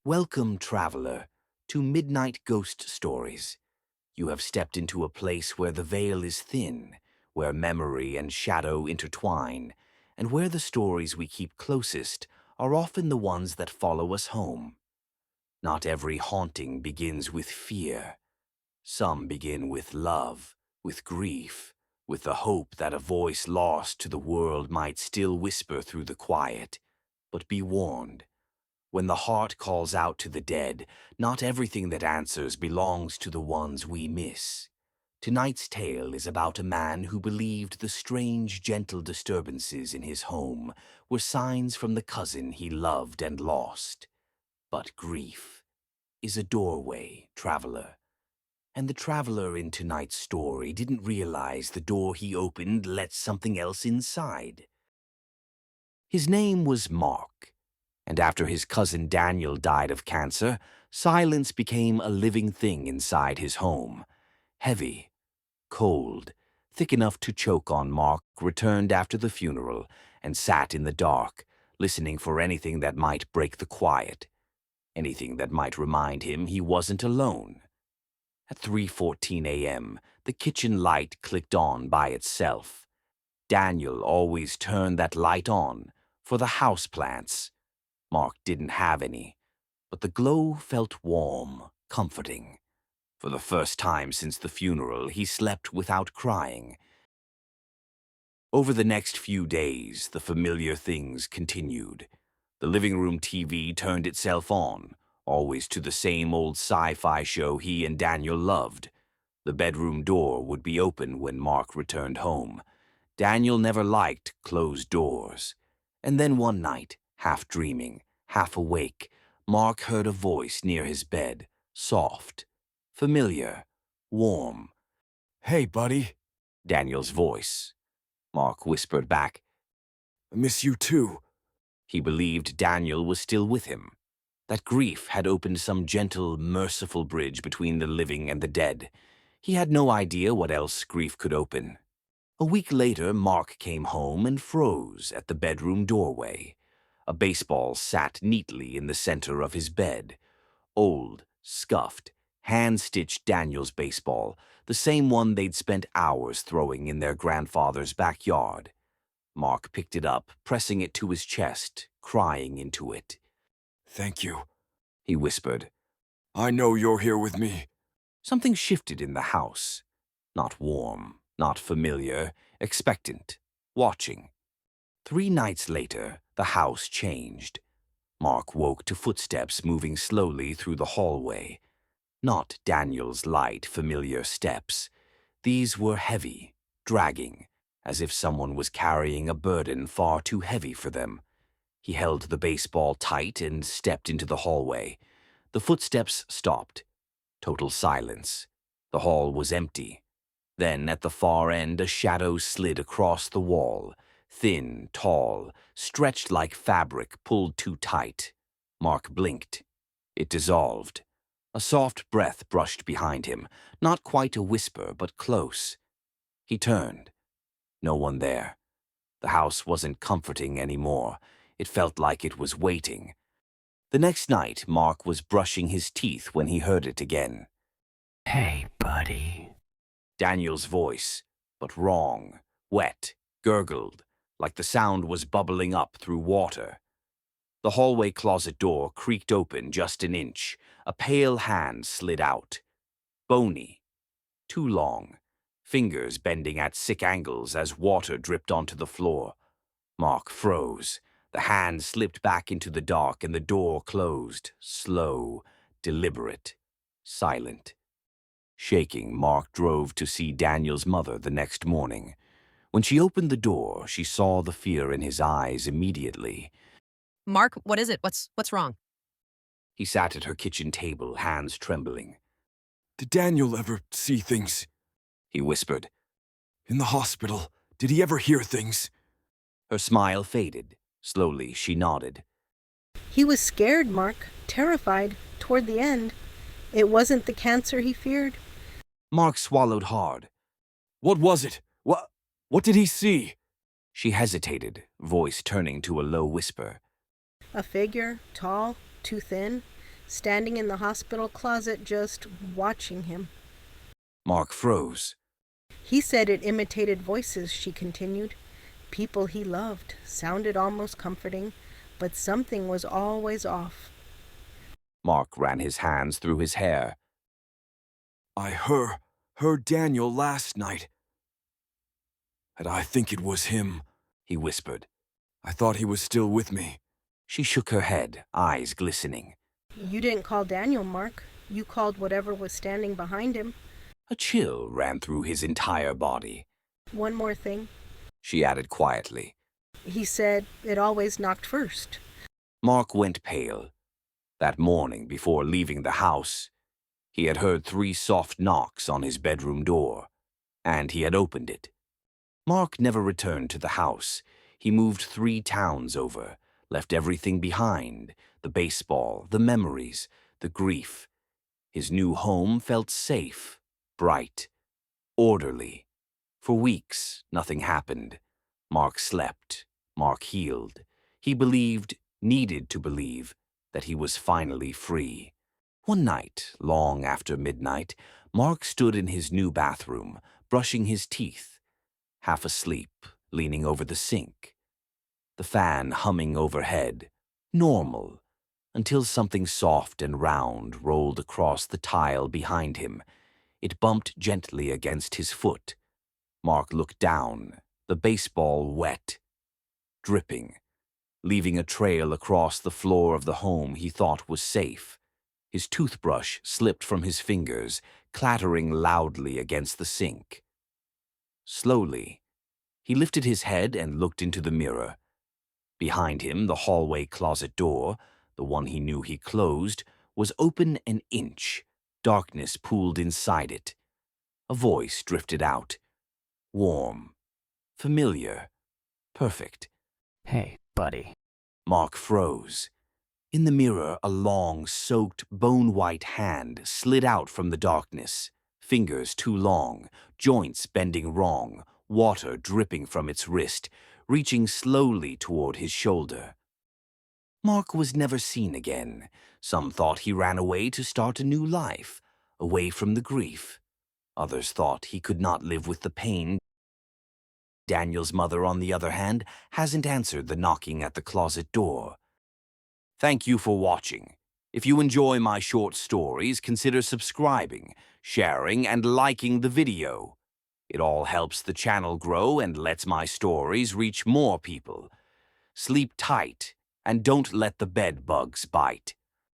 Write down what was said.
Welcome, traveler, to Midnight Ghost Stories. You have stepped into a place where the veil is thin, where memory and shadow intertwine, and where the stories we keep closest are often the ones that follow us home. Not every haunting begins with fear. Some begin with love, with grief, with the hope that a voice lost to the world might still whisper through the quiet. But be warned. When the heart calls out to the dead, not everything that answers belongs to the ones we miss. Tonight's tale is about a man who believed the strange, gentle disturbances in his home were signs from the cousin he loved and lost. But grief is a doorway, traveler. And the traveler in tonight's story didn't realize the door he opened let something else inside. His name was Mark. And after his cousin Daniel died of cancer, silence became a living thing inside his home. Heavy, cold, thick enough to choke on. Mark returned after the funeral and sat in the dark, listening for anything that might break the quiet, anything that might remind him he wasn't alone. At 3:14 a.m., the kitchen light clicked on by itself. Daniel always turned that light on for the houseplants. Mark didn't have any, but the glow felt warm, comforting. For the first time since the funeral, he slept without crying. Over the next few days, the familiar things continued. The living room TV turned itself on, always to the same old sci-fi show he and Daniel loved. The bedroom door would be open when Mark returned home. Daniel never liked closed doors. And then one night, half dreaming, half awake, Mark heard a voice near his bed, soft, familiar, warm. "Hey, buddy," Daniel's voice. Mark whispered back, "I miss you too." He believed Daniel was still with him. That grief had opened some gentle, merciful bridge between the living and the dead. He had no idea what else grief could open. A week later, Mark came home and froze at the bedroom doorway. A baseball sat neatly in the center of his bed. Old, scuffed, hand-stitched Daniel's baseball, the same one they'd spent hours throwing in their grandfather's backyard. Mark picked it up, pressing it to his chest, crying into it. "Thank you," he whispered. "I know you're here with me." Something shifted in the house. Not warm, not familiar, expectant, watching. 3 nights later, the house changed. Mark woke to footsteps moving slowly through the hallway. Not Daniel's light, familiar steps. These were heavy, dragging, as if someone was carrying a burden far too heavy for them. He held the baseball tight and stepped into the hallway. The footsteps stopped. Total silence. The hall was empty. Then, at the far end, a shadow slid across the wall. Thin, tall, stretched like fabric pulled too tight. Mark blinked. It dissolved. A soft breath brushed behind him, not quite a whisper, but close. He turned. No one there. The house wasn't comforting anymore. It felt like it was waiting. The next night, Mark was brushing his teeth when he heard it again. "Hey, buddy." Daniel's voice, but wrong, wet, gurgled, like the sound was bubbling up through water. The hallway closet door creaked open just an inch. A pale hand slid out. Bony. Too long. Fingers bending at sick angles as water dripped onto the floor. Mark froze. The hand slipped back into the dark and the door closed. Slow, deliberate, silent. Shaking, Mark drove to see Daniel's mother the next morning. When she opened the door, she saw the fear in his eyes immediately. Mark, what is it? What's wrong? He sat at her kitchen table, hands trembling. "Did Daniel ever see things?" He whispered. "In the hospital, did he ever hear things?" Her smile faded. Slowly, she nodded. He was scared, Mark, terrified, toward the end. It wasn't the cancer he feared. Mark swallowed hard. "What was it? What did he see?" She hesitated, voice turning to a low whisper. A figure, tall, too thin, standing in the hospital closet just watching him. Mark froze. He said it imitated voices, she continued. People he loved, sounded almost comforting, but something was always off. Mark ran his hands through his hair. I heard Daniel last night. And I think it was him, He whispered. I thought he was still with me. She shook her head, eyes glistening. You didn't call Daniel, Mark. You called whatever was standing behind him. A chill ran through his entire body. One more thing. She added quietly. He said it always knocked first. Mark went pale. That morning, before leaving the house, he had heard 3 soft knocks on his bedroom door, and he had opened it. Mark never returned to the house. He moved 3 towns over, left everything behind, the baseball, the memories, the grief. His new home felt safe, bright, orderly. For weeks, nothing happened. Mark slept. Mark healed. He believed, needed to believe, that he was finally free. One night, long after midnight, Mark stood in his new bathroom, brushing his teeth, half asleep, leaning over the sink. The fan humming overhead, normal, until something soft and round rolled across the tile behind him. It bumped gently against his foot. Mark looked down, the baseball wet, dripping, leaving a trail across the floor of the home he thought was safe. His toothbrush slipped from his fingers, clattering loudly against the sink. Slowly, he lifted his head and looked into the mirror. Behind him, the hallway closet door, the one he knew he closed, was open an inch. Darkness pooled inside it. A voice drifted out. Warm, familiar, perfect. Hey, buddy. Mark froze. In the mirror, a long, soaked, bone-white hand slid out from the darkness. Fingers too long, joints bending wrong, water dripping from its wrist, reaching slowly toward his shoulder. Mark was never seen again. Some thought he ran away to start a new life, away from the grief. Others thought he could not live with the pain. Daniel's mother, on the other hand, hasn't answered the knocking at the closet door. Thank you for watching. If you enjoy my short stories, consider subscribing, sharing, and liking the video. It all helps the channel grow and lets my stories reach more people. Sleep tight, and don't let the bed bugs bite.